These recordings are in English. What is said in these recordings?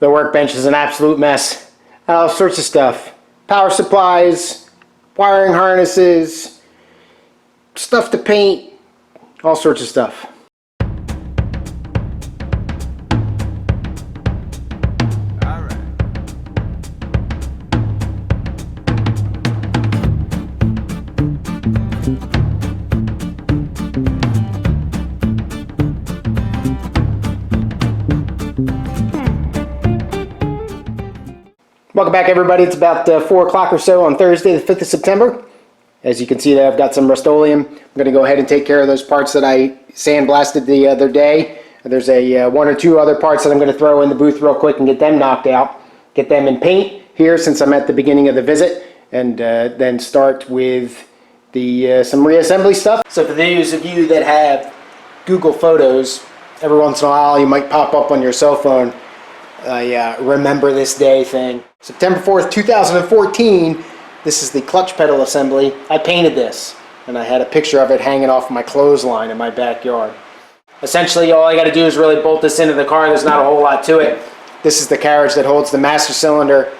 The workbench is an absolute mess. All sorts of stuff. Power supplies, wiring harnesses, stuff to paint, all sorts of stuff. Welcome back, everybody. It's about 4 o'clock or so on Thursday, the 5th of September. As you can see, I've got some Rust-Oleum. I'm going to go ahead and take care of those parts that I sandblasted the other day. There's one or two other parts that I'm going to throw in the booth real quick and get them knocked out. Get them in paint here since I'm at the beginning of the visit, and then start with some reassembly stuff. So for those of you that have Google Photos, every once in a while you might pop up on your cell phone remember this day thing. September 4th, 2014, this is the clutch pedal assembly. I painted this, and I had a picture of it hanging off my clothesline in my backyard. Essentially, all I got to do is really bolt this into the car. There's not a whole lot to it. This is the carriage that holds the master cylinder.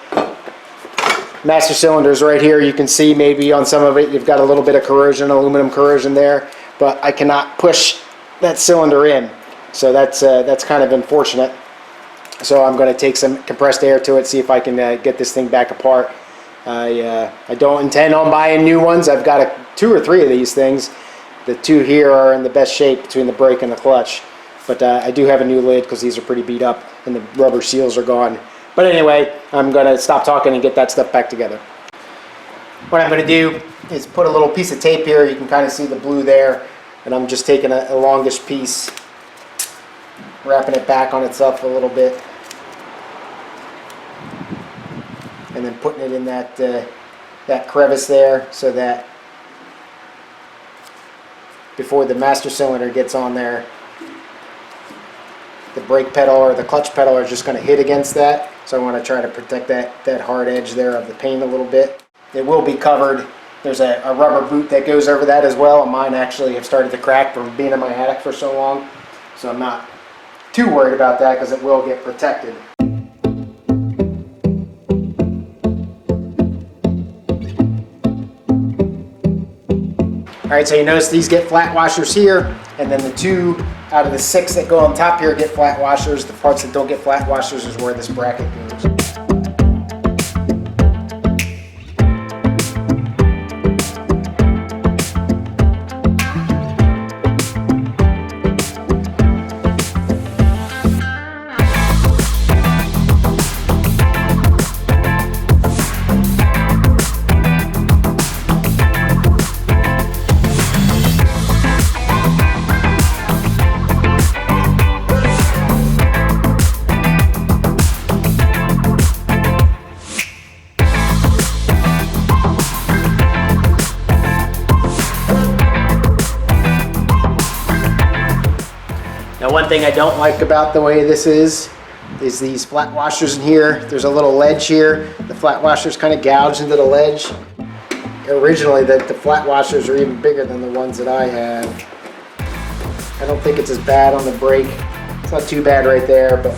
Master cylinder is right here. You can see maybe on some of it you've got a little bit of corrosion, aluminum corrosion there, but I cannot push that cylinder in. So that's kind of unfortunate. So I'm going to take some compressed air to it, see if I can get this thing back apart. I don't intend on buying new ones. I've got 2 or 3 of these things. The 2 here are in the best shape between the brake and the clutch. But I do have a new lid because these are pretty beat up and the rubber seals are gone. But anyway, I'm going to stop talking and get that stuff back together. What I'm going to do is put a little piece of tape here. You can kind of see the blue there. And I'm just taking a longish piece, wrapping it back on itself a little bit, and then putting it in that crevice there, so that before the master cylinder gets on there, the brake pedal or the clutch pedal are just going to hit against that. So I want to try to protect that hard edge there of the paint a little bit. It will be covered. There's a rubber boot that goes over that as well. Mine actually have started to crack from being in my attic for so long, so I'm not too worried about that because it will get protected. Alright, so you notice these get flat washers here, and then the 2 out of the 6 that go on top here get flat washers. The parts that don't get flat washers is where this bracket goes. Now, one thing I don't like about the way this is these flat washers in here. There's a little ledge here. The flat washers kind of gouge into the ledge. Originally, the flat washers are even bigger than the ones that I have. I don't think it's as bad on the brake. It's not too bad right there, but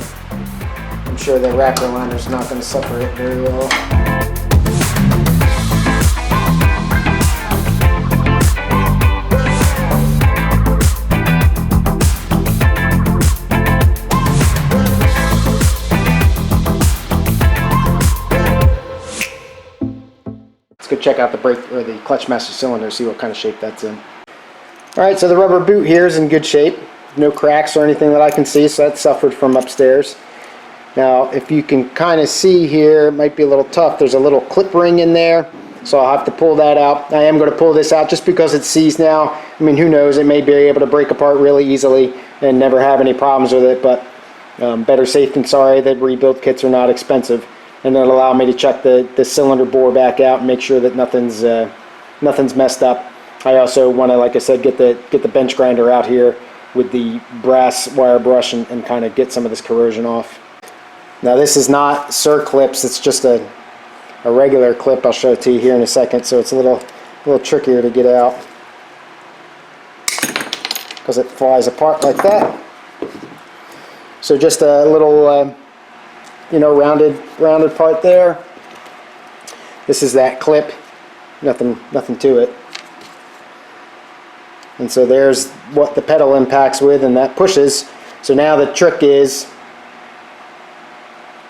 I'm sure the wrapper liner's not going to suffer it very well. Let's go check out the brake or the clutch master cylinder, see what kind of shape that's in. Alright, so the rubber boot here is in good shape. No cracks or anything that I can see, so that suffered from upstairs. Now, if you can kind of see here, it might be a little tough. There's a little clip ring in there, so I'll have to pull that out. I am going to pull this out just because it's seized now. I mean, who knows, it may be able to break apart really easily and never have any problems with it, but better safe than sorry. The rebuild kits are not expensive. And it'll allow me to check the cylinder bore back out and make sure that nothing's messed up. I also want to, like I said, get the bench grinder out here with the brass wire brush and kind of get some of this corrosion off. Now, this is not circlips, it's just a regular clip. I'll show it to you here in a second, so it's a little trickier to get out because it flies apart like that. So just a little you know, rounded part there. This is that clip, nothing to it. And so there's what the pedal impacts with, and that pushes. So now the trick is,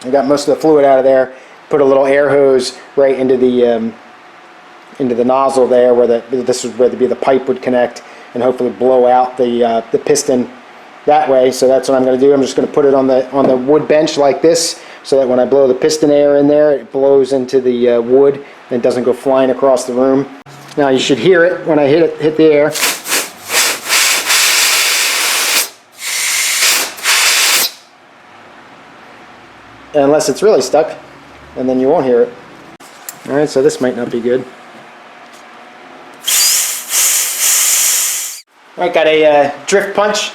I got most of the fluid out of there, put a little air hose right into the nozzle there, where this is where the pipe would connect, and hopefully blow out the piston that way. So that's what I'm going to do. I'm just going to put it on the wood bench like this, so that when I blow the piston air in there, it blows into the wood and doesn't go flying across the room. Now you should hear it when I hit the air. Unless it's really stuck, and then you won't hear it. Alright, so this might not be good. Alright, got a drift punch.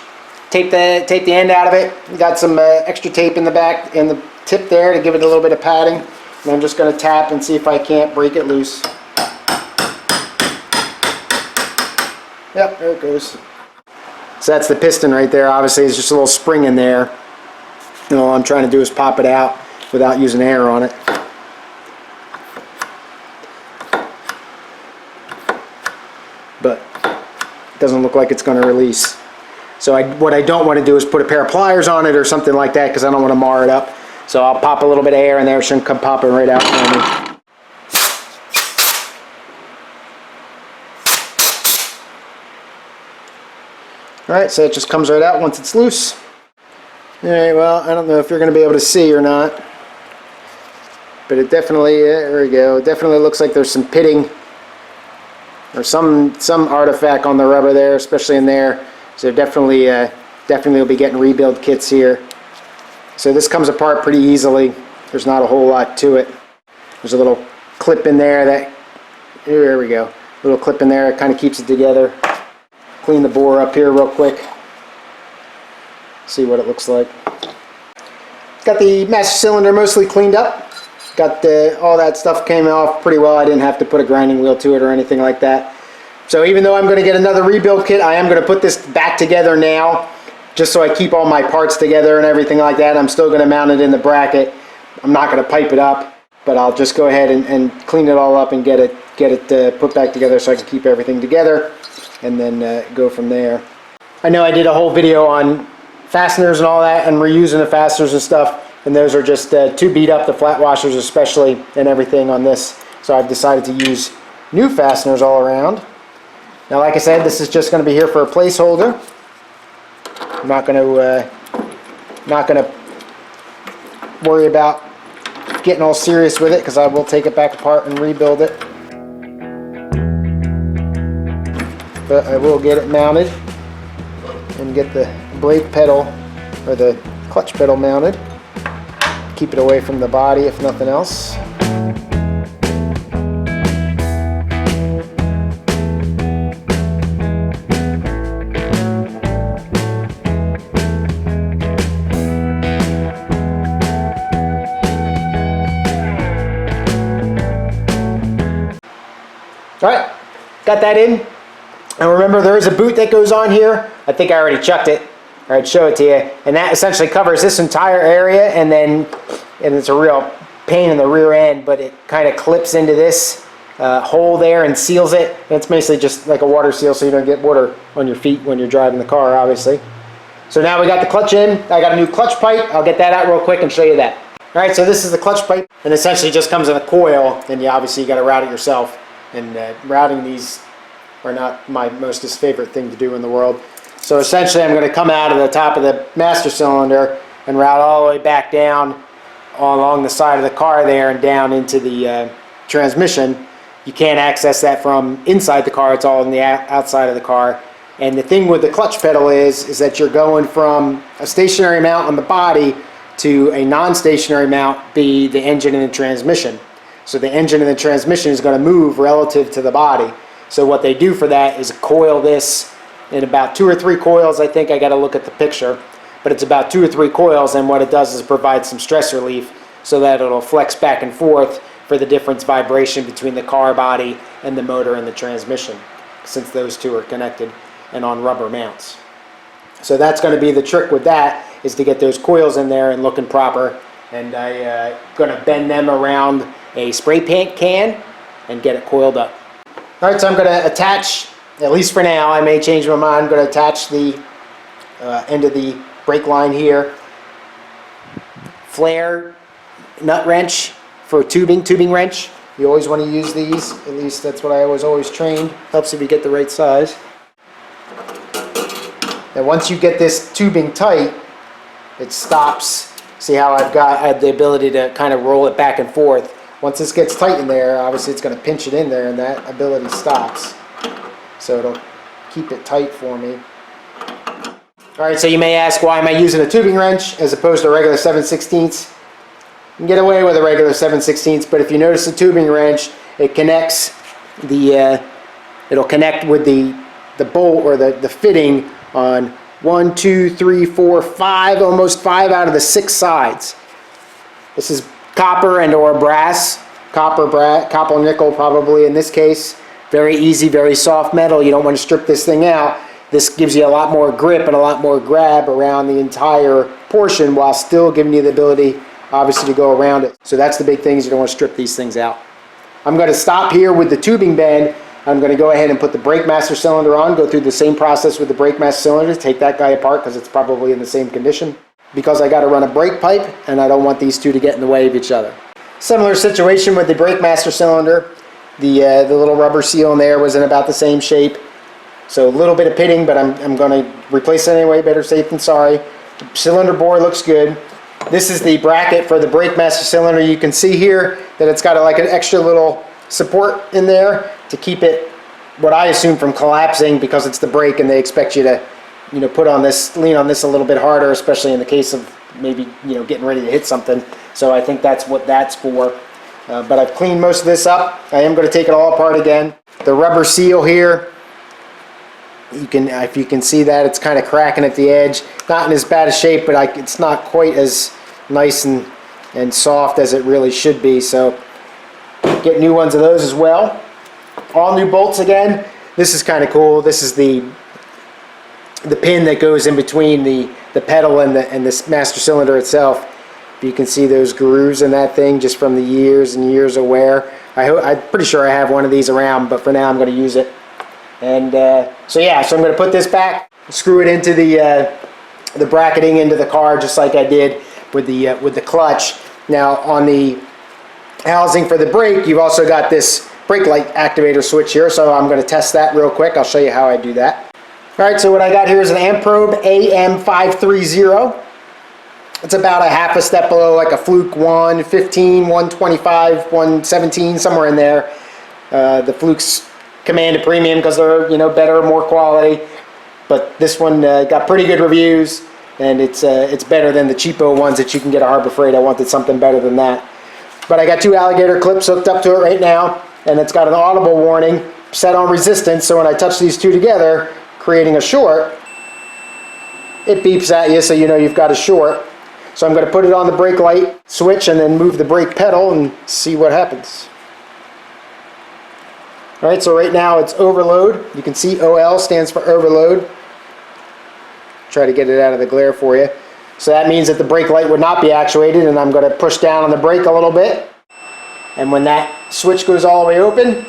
Tape the end out of it. Got some extra tape in the back, in the tip there, to give it a little bit of padding. And I'm just going to tap and see if I can't break it loose. Yep, there it goes. So that's the piston right there. Obviously, there's just a little spring in there. And all I'm trying to do is pop it out without using air on it. But it doesn't look like it's going to release. So what I don't want to do is put a pair of pliers on it or something like that, because I don't want to mar it up. So I'll pop a little bit of air in there. It shouldn't come popping right out for me. Alright, so it just comes right out once it's loose. Alright, well, I don't know if you're going to be able to see or not, but it definitely, there we go, it definitely looks like there's some pitting or some artifact on the rubber there, especially in there. So definitely will be getting rebuild kits here. So this comes apart pretty easily. There's not a whole lot to it. There's a little clip in there that, there we go, a little clip in there that kind of keeps it together. Clean the bore up here real quick. See what it looks like. Got the master cylinder mostly cleaned up. Got all that stuff came off pretty well. I didn't have to put a grinding wheel to it or anything like that. So even though I'm going to get another rebuild kit, I am going to put this back together now, just so I keep all my parts together and everything like that. I'm still going to mount it in the bracket. I'm not going to pipe it up, but I'll just go ahead and clean it all up and get it put back together so I can keep everything together, and then go from there. I know I did a whole video on fasteners and all that, and reusing the fasteners and stuff, and those are just too beat up, the flat washers especially, and everything on this. So I've decided to use new fasteners all around. Now, like I said, this is just going to be here for a placeholder. I'm not going to worry about getting all serious with it, because I will take it back apart and rebuild it. But I will get it mounted and get the brake pedal or the clutch pedal mounted. Keep it away from the body if nothing else. Alright, got that in. And remember, there is a boot that goes on here. I think I already chucked it. Alright, show it to you. And that essentially covers this entire area, and it's a real pain in the rear end, but it kind of clips into this hole there and seals it. And it's basically just like a water seal, so you don't get water on your feet when you're driving the car, obviously. So now we got the clutch in. I got a new clutch pipe. I'll get that out real quick and show you that. Alright, so this is the clutch pipe, and essentially just comes in a coil, and obviously you got to route it yourself. And routing these are not my mostest favorite thing to do in the world. So essentially I'm going to come out of the top of the master cylinder and route all the way back down along the side of the car there and down into the transmission. You can't access that from inside the car. It's all on the outside of the car. And the thing with the clutch pedal is that you're going from a stationary mount on the body to a non-stationary mount, be the engine and the transmission. So the engine and the transmission is going to move relative to the body. So what they do for that is coil this in about 2 or 3 coils. I think I got to look at the picture, but it's about 2 or 3 coils, and what it does is provide some stress relief so that it'll flex back and forth for the difference vibration between the car body and the motor and the transmission, since those two are connected and on rubber mounts. So that's going to be the trick with that, is to get those coils in there and looking proper, and I'm going to bend them around a spray paint can and get it coiled up. All right, so I'm going to attach, at least for now, I may change my mind, I'm going to attach the end of the brake line here. Flare nut wrench for tubing wrench. You always want to use these, at least that's what I was always trained. Helps if you get the right size. Now once you get this tubing tight, it stops. See how I have the ability to kind of roll it back and forth. Once this gets tight in there, obviously it's going to pinch it in there and that ability stops. So it'll keep it tight for me. Alright, so you may ask, why am I using a tubing wrench as opposed to a regular 7/16? You can get away with a regular 7/16, but if you notice the tubing wrench, it connects it'll connect with the bolt or the fitting on 1, 2, 3, 4, 5, almost 5 out of the 6 sides. This is copper and or brass, copper nickel probably in this case. Very easy, very soft metal. You don't want to strip this thing out. This gives you a lot more grip and a lot more grab around the entire portion while still giving you the ability, obviously, to go around it. So that's the big thing, is you don't want to strip these things out. I'm going to stop here with the tubing bend. I'm going to go ahead and put the brake master cylinder on, go through the same process with the brake master cylinder, take that guy apart because it's probably in the same condition. Because I got to run a brake pipe and I don't want these two to get in the way of each other. Similar situation with the brake master cylinder. The little rubber seal in there was in about the same shape. So a little bit of pitting, but I'm going to replace it anyway, better safe than sorry. The cylinder bore looks good. This is the bracket for the brake master cylinder. You can see here that it's got like an extra little support in there to keep it, what I assume, from collapsing, because it's the brake and they expect you to, put on this, lean on this a little bit harder, especially in the case of maybe, getting ready to hit something. So I think that's what that's for. But I've cleaned most of this up. I am going to take it all apart again. The rubber seal here, if you can see that, it's kind of cracking at the edge. Not in as bad a shape, but it's not quite as nice and soft as it really should be. So get new ones of those as well. All new bolts again. This is kind of cool. This is the pin that goes in between the pedal and the master cylinder itself. You can see those grooves in that thing just from the years and years of wear. I'm pretty sure I have one of these around, but for now I'm going to use it. And so I'm going to put this back, screw it into the bracketing into the car, just like I did with the clutch. Now on the housing for the brake, you've also got this brake light activator switch here, so I'm going to test that real quick. I'll show you how I do that. Alright, so what I got here is an Amprobe AM530. It's about a half a step below like a Fluke 115, 125, 117, somewhere in there. The Flukes command a premium because they're better, more quality. But this one got pretty good reviews, and it's better than the cheapo ones that you can get at Harbor Freight. I wanted something better than that. But I got 2 alligator clips hooked up to it right now, and it's got an audible warning set on resistance, so when I touch these two together, creating a short, it beeps at you so you know you've got a short. So I'm going to put it on the brake light switch and then move the brake pedal and see what happens. Alright, so right now it's overload. You can see OL stands for overload. Try to get it out of the glare for you. So that means that the brake light would not be actuated, and I'm going to push down on the brake a little bit. And when that switch goes all the way open,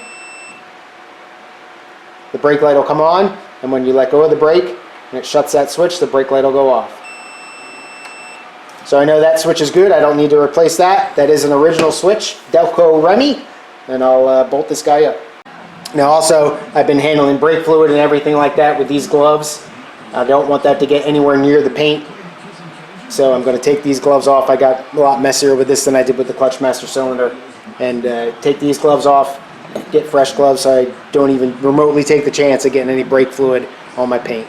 the brake light will come on, and when you let go of the brake and it shuts that switch, the brake light will go off. So I know that switch is good. I don't need to replace that. That is an original switch, Delco Remy, and I'll bolt this guy up. Now also, I've been handling brake fluid and everything like that with these gloves. I don't want that to get anywhere near the paint. So I'm going to take these gloves off. I got a lot messier with this than I did with the clutch master cylinder. And take these gloves off, get fresh gloves so I don't even remotely take the chance of getting any brake fluid on my paint.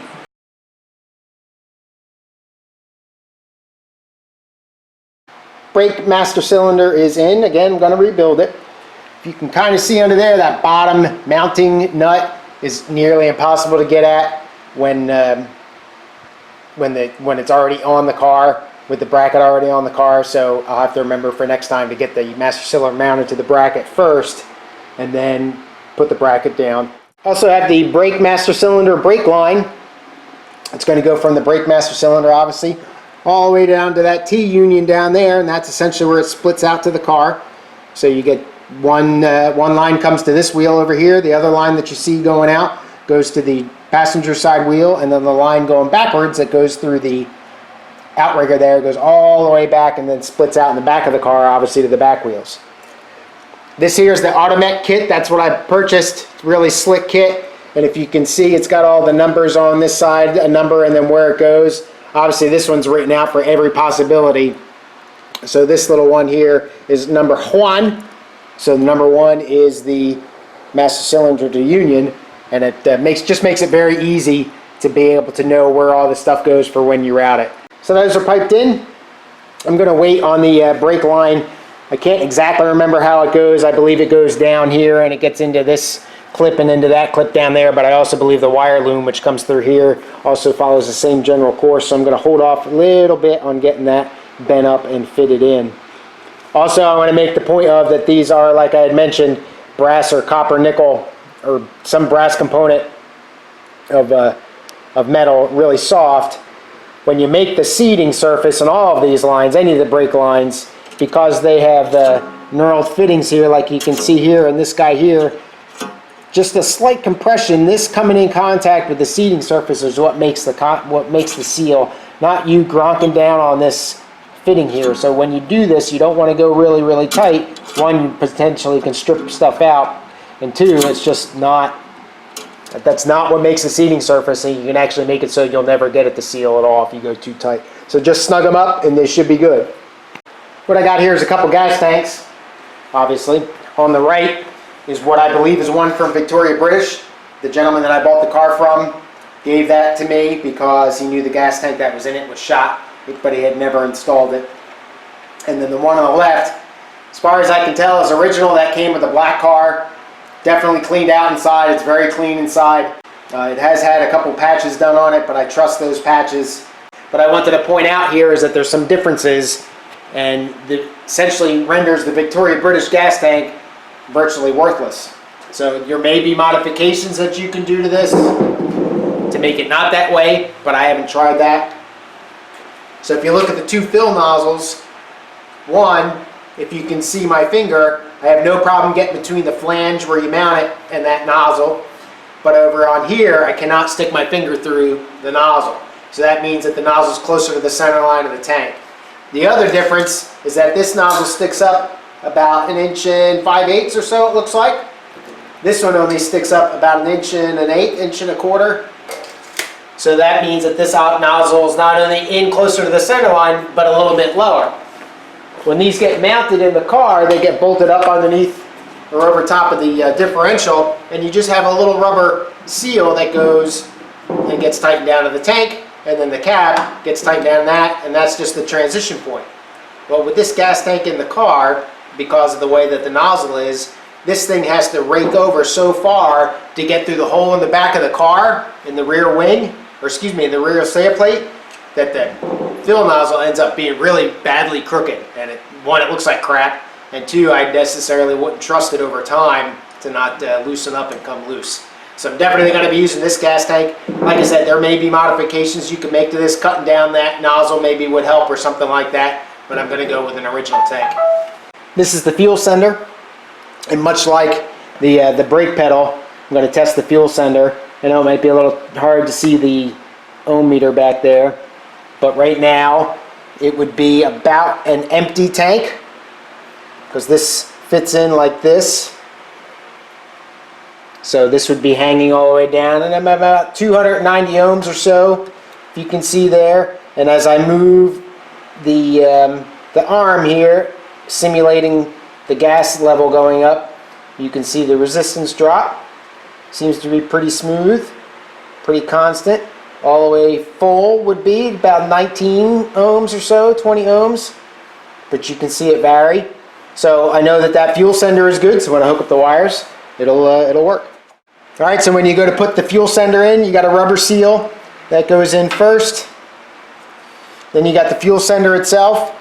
Brake master cylinder is in. Again, I'm going to rebuild it. If you can kind of see under there, that bottom mounting nut is nearly impossible to get at when it's already on the car, with the bracket already on the car. So I'll have to remember for next time to get the master cylinder mounted to the bracket first and then put the bracket down. Also have the brake master cylinder brake line. It's going to go from the brake master cylinder, obviously, all the way down to that T-union down there, and that's essentially where it splits out to the car. So you get one line comes to this wheel over here, the other line that you see going out goes to the passenger side wheel, and then the line going backwards that goes through the outrigger there goes all the way back and then splits out in the back of the car, obviously to the back wheels. This here is the Automech kit. That's what I purchased. Really slick kit, and if you can see, it's got all the numbers on this side, a number, and then where it goes. Obviously this one's written out for every possibility. So this little one here is number 1. So the number 1 is the master cylinder to union, and it just makes it very easy to be able to know where all the stuff goes for when you route it. So those are piped in. I'm going to wait on the brake line. I can't exactly remember how it goes. I believe it goes down here and it gets into this clip and into that clip down there, but I also believe the wire loom, which comes through here, also follows the same general course, so I'm going to hold off a little bit on getting that bent up and fitted in. Also, I want to make the point of that these are, like I had mentioned, brass or copper nickel or some brass component of metal, really soft. When you make the seating surface on all of these lines, any of the brake lines, because they have the knurled fittings here, like you can see here, and this guy here, just a slight compression, this coming in contact with the seating surface is what makes the seal, not you gronking down on this fitting here. So when you do this, you don't want to go really, really tight. One, you potentially can strip stuff out, and two, it's just not, that's not what makes the seating surface, and you can actually make it so you'll never get it to seal at all if you go too tight. So just snug them up and they should be good. What I got here is a couple gas tanks, obviously. On the right is what I believe is one from Victoria British. The gentleman that I bought the car from gave that to me because he knew the gas tank that was in it was shot, but he had never installed it. And then the one on the left, as far as I can tell, is original. That came with a black car. Definitely cleaned out inside. It's very clean inside. It has had a couple patches done on it, but I trust those patches. What I wanted to point out here is that there's some differences, and essentially renders the Victoria British gas tank virtually worthless. So there may be modifications that you can do to this to make it not that way, but I haven't tried that. So if you look at the two fill nozzles, one, if you can see my finger, I have no problem getting between the flange where you mount it and that nozzle, but over on here I cannot stick my finger through the nozzle. So that means that the nozzle is closer to the center line of the tank. The other difference is that this nozzle sticks up about 1 5/8 inches or so, it looks like. This one only sticks up about 1 1/8 1.25 inches. So that means that this nozzle is not only in closer to the center line, but a little bit lower. When these get mounted in the car, they get bolted up underneath or over top of the differential, and you just have a little rubber seal that goes and gets tightened down to the tank, and then the cap gets tightened down that, and that's just the transition point. Well, with this gas tank in the car, because of the way that the nozzle is, this thing has to rake over so far to get through the hole in the back of the car, in the rear wing, or excuse me, in the rear side plate, that the fill nozzle ends up being really badly crooked. And one, it looks like crap, and two, I necessarily wouldn't trust it over time to not loosen up and come loose. So I'm definitely going to be using this gas tank. Like I said, there may be modifications you can make to this. Cutting down that nozzle maybe would help or something like that, but I'm going to go with an original tank. This is the fuel sender, and much like the brake pedal, I'm going to test the fuel sender. I know it might be a little hard to see the ohm meter back there, but right now it would be about an empty tank, because this fits in like this. So this would be hanging all the way down, and I'm about 290 ohms or so, if you can see there. And as I move the arm here, simulating the gas level going up, you can see the resistance drop. Seems to be pretty smooth, pretty constant. All the way full would be about 19 ohms or so, 20 ohms, but you can see it vary. So I know that fuel sender is good, so when I hook up the wires, it'll work. All right, so when you go to put the fuel sender in, you got a rubber seal that goes in first. Then you got the fuel sender itself.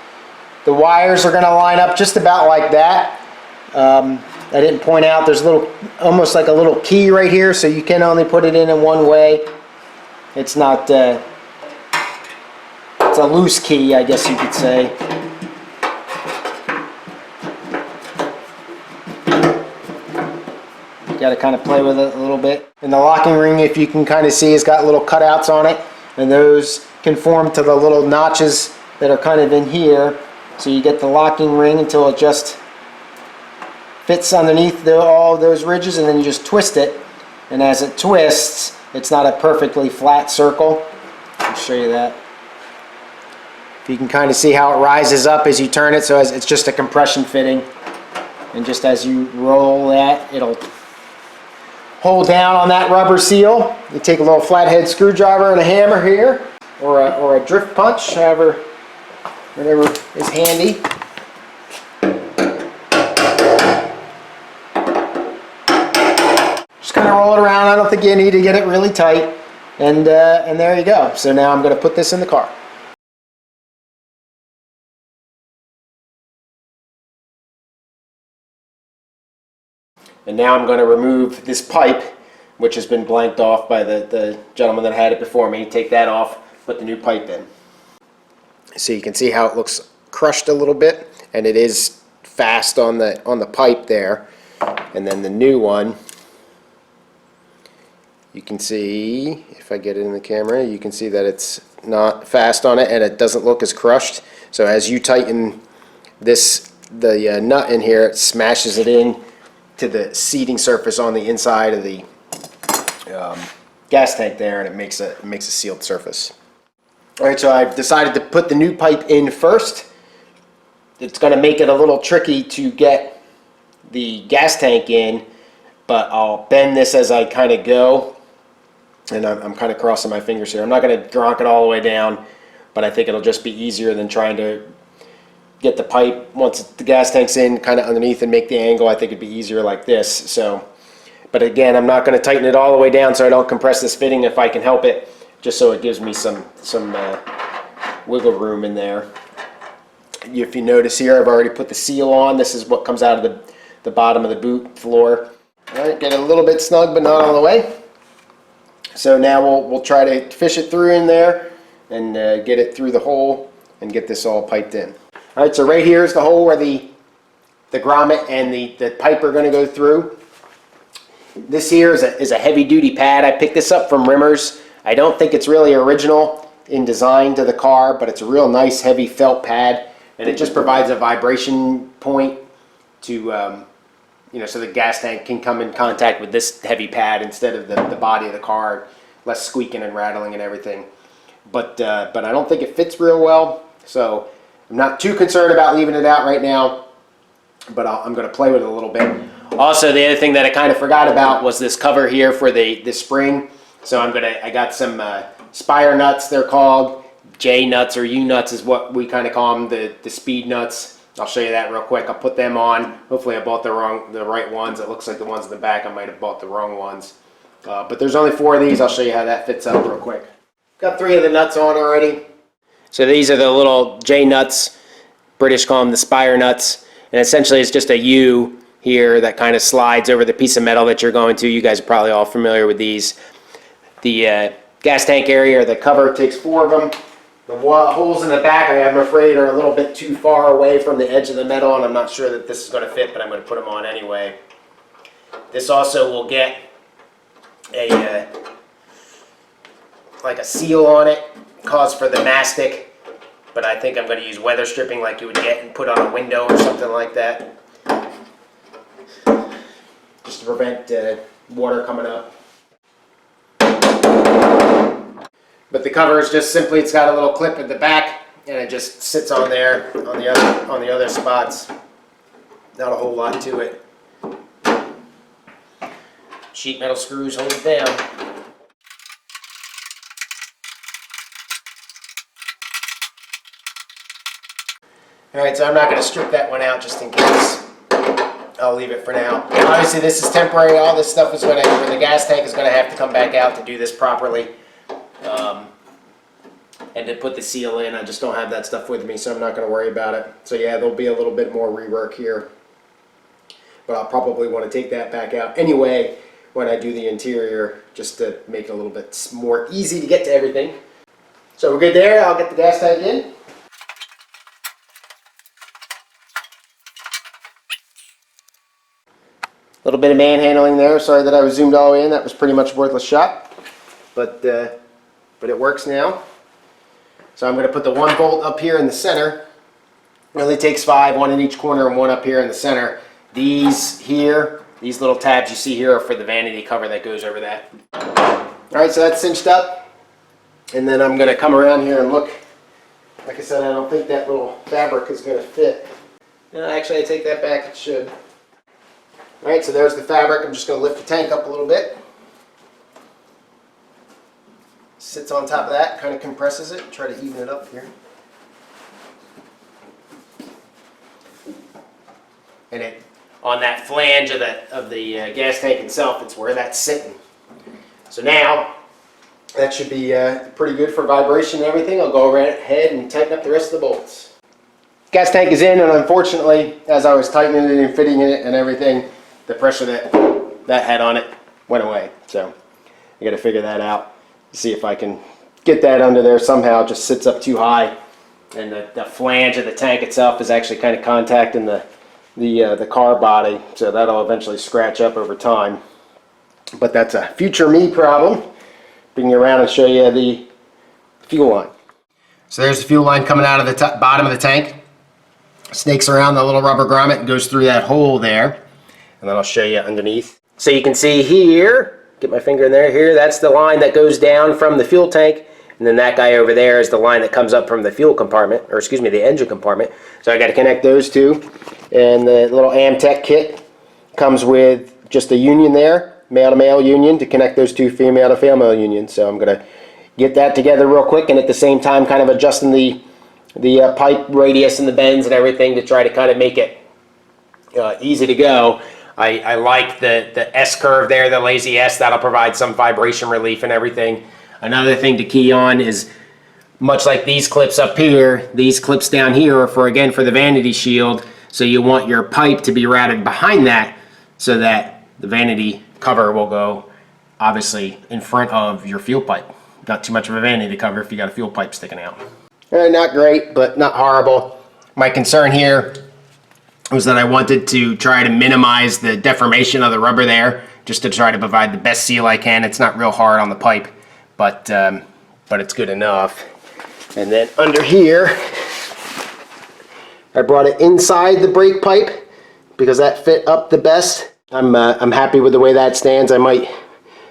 The wires are going to line up just about like that. I didn't point out, there's a little, almost like a little key right here, so you can only put it in one way. It's not, it's a loose key, I guess you could say. You got to kind of play with it a little bit. And the locking ring, if you can kind of see, has got little cutouts on it, and those conform to the little notches that are kind of in here. So you get the locking ring until it just fits underneath all those ridges, and then you just twist it. And as it twists, it's not a perfectly flat circle. I'll show you that. If you can kind of see how it rises up as you turn it, so as it's just a compression fitting. And just as you roll that, it'll hold down on that rubber seal. You take a little flathead screwdriver and a hammer here, or a drift punch, whatever is handy. Just kind of roll it around. I don't think you need to get it really tight. And there you go. So now I'm going to put this in the car. And now I'm going to remove this pipe, which has been blanked off by the gentleman that had it before me. Take that off, put the new pipe in. So you can see how it looks crushed a little bit, and it is fast on the pipe there. And then the new one, you can see, if I get it in the camera, you can see that it's not fast on it, and it doesn't look as crushed. So as you tighten the nut in here, it smashes it in to the seating surface on the inside of the gas tank there, and it makes a sealed surface. All right, so I've decided to put the new pipe in first. It's going to make it a little tricky to get the gas tank in, but I'll bend this as I kind of go, and I'm kind of crossing my fingers here. I'm not going to gronk it all the way down, but I think it'll just be easier than trying to get the pipe, once the gas tank's in, kind of underneath and make the angle. I think it'd be easier like this. So, but again, I'm not going to tighten it all the way down so I don't compress this fitting if I can help it, just so it gives me some wiggle room in there. If you notice here, I've already put the seal on. This is what comes out of the bottom of the boot floor. All right, get it a little bit snug, but not all the way. So now we'll try to fish it through in there and get it through the hole and get this all piped in. All right, so right here is the hole where the grommet and the pipe are going to go through. This here is a heavy-duty pad. I picked this up from Rimmer's. I don't think it's really original in design to the car, but it's a real nice heavy felt pad, and it just provides a vibration point to so the gas tank can come in contact with this heavy pad instead of the body of the car, less squeaking and rattling and everything. But I don't think it fits real well, so I'm not too concerned about leaving it out right now, but I'm going to play with it a little bit. Also, the other thing that I kind of forgot about was this cover here for the spring. So I got some Spire nuts, they're called. J nuts or U nuts is what we kind of call them, the speed nuts. I'll show you that real quick. I'll put them on. Hopefully I bought the right ones. It looks like the ones in the back, I might have bought the wrong ones. But there's only 4 of these. I'll show you how that fits up real quick. Got 3 of the nuts on already. So these are the little J nuts. British call them the Spire nuts. And essentially it's just a U here that kind of slides over the piece of metal that you're going to. You guys are probably all familiar with these. The gas tank area, or the cover, takes 4 of them. The holes in the back, I'm afraid, are a little bit too far away from the edge of the metal, and I'm not sure that this is going to fit, but I'm going to put them on anyway. This also will get like a seal on it, cause for the mastic, but I think I'm going to use weather stripping like you would get and put on a window or something like that, just to prevent water coming up. But the cover is just simply, it's got a little clip at the back, and it just sits on there on the other spots. Not a whole lot to it. Sheet metal screws hold it down. Alright, so I'm not going to strip that one out just in case. I'll leave it for now. Obviously this is temporary. All this stuff is going to, the gas tank is going to have to come back out to do this properly. And to put the seal in, I just don't have that stuff with me, so I'm not going to worry about it. So yeah, there'll be a little bit more rework here. But I'll probably want to take that back out anyway when I do the interior, just to make it a little bit more easy to get to everything. So we're good there. I'll get the gas tank in. A little bit of manhandling there. Sorry that I was zoomed all the way in. That was pretty much a worthless shot. But it works now. So I'm going to put the 1 bolt up here in the center. It only takes 5, 1 in each corner and 1 up here in the center. These here, these little tabs you see here are for the vanity cover that goes over that. Alright, so that's cinched up. And then I'm going to come around here and look. Like I said, I don't think that little fabric is going to fit. No, actually, I take that back. It should. Alright, so there's the fabric. I'm just going to lift the tank up a little bit. Sits on top of that, kind of compresses it. Try to even it up here. And it, on that flange of the gas tank itself, it's where that's sitting. So now, that should be pretty good for vibration and everything. I'll go ahead and tighten up the rest of the bolts. Gas tank is in, and unfortunately, as I was tightening it and fitting it and everything, the pressure that had on it went away. So I got to figure that out. See if I can get that under there somehow. It just sits up too high, and the flange of the tank itself is actually kind of contacting the car body, so that'll eventually scratch up over time. But that's a future me problem. Bring you around and show you the fuel line. So there's the fuel line coming out of the bottom of the tank. Snakes around the little rubber grommet and goes through that hole there. And then I'll show you underneath. So you can see here, get my finger in there, here, that's the line that goes down from the fuel tank. And then that guy over there is the line that comes up from the fuel compartment, or excuse me, the engine compartment. So I got to connect those two. And the little Amtech kit comes with just a union there, male-to-male union, to connect those two female-to-female unions. So I'm going to get that together real quick, and at the same time kind of adjusting the pipe radius and the bends and everything to try to kind of make it easy to go. I like the S-curve there, the lazy S. That'll provide some vibration relief and everything. Another thing to key on is, much like these clips up here, these clips down here are for, again, for the vanity shield. So you want your pipe to be routed behind that so that the vanity cover will go, obviously, in front of your fuel pipe. Not too much of a vanity cover if you got a fuel pipe sticking out. Not great, but not horrible. My concern here was that I wanted to try to minimize the deformation of the rubber there, just to try to provide the best seal I can. It's not real hard on the pipe, but it's good enough. And then under here, I brought it inside the brake pipe because that fit up the best. I'm happy with the way that stands. I might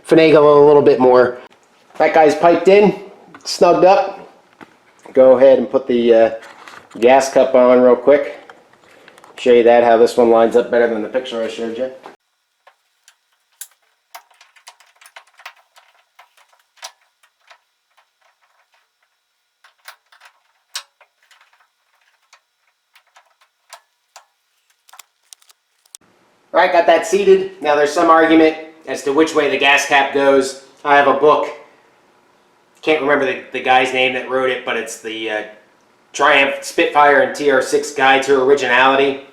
finagle a little bit more. That guy's piped in, snugged up. Go ahead and put the gas cup on real quick. Show you that, how this one lines up better than the picture I showed you. Alright, got that seated. Now there's some argument as to which way the gas cap goes. I have a book. Can't remember the guy's name that wrote it, but it's the Triumph Spitfire and TR6 Guide to Originality.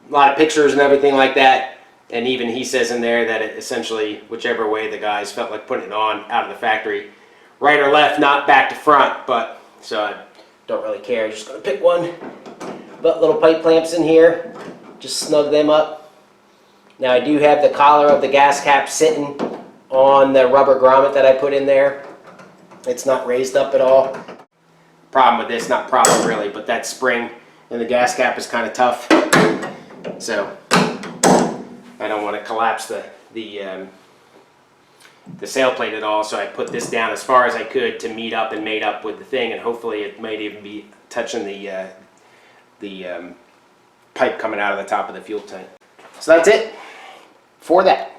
A lot of pictures and everything like that. And even he says in there that it essentially, whichever way the guys felt like putting it on out of the factory, right or left, not back to front. But so I don't really care. Just going to pick one. But little pipe clamps in here. Just snug them up. Now I do have the collar of the gas cap sitting on the rubber grommet that I put in there. It's not raised up at all. Problem with this, not problem really, but that spring in the gas cap is kind of tough. So I don't want to collapse the sail plate at all, so I put this down as far as I could to meet up and mate up with the thing, and hopefully it might even be touching the pipe coming out of the top of the fuel tank. So that's it for that.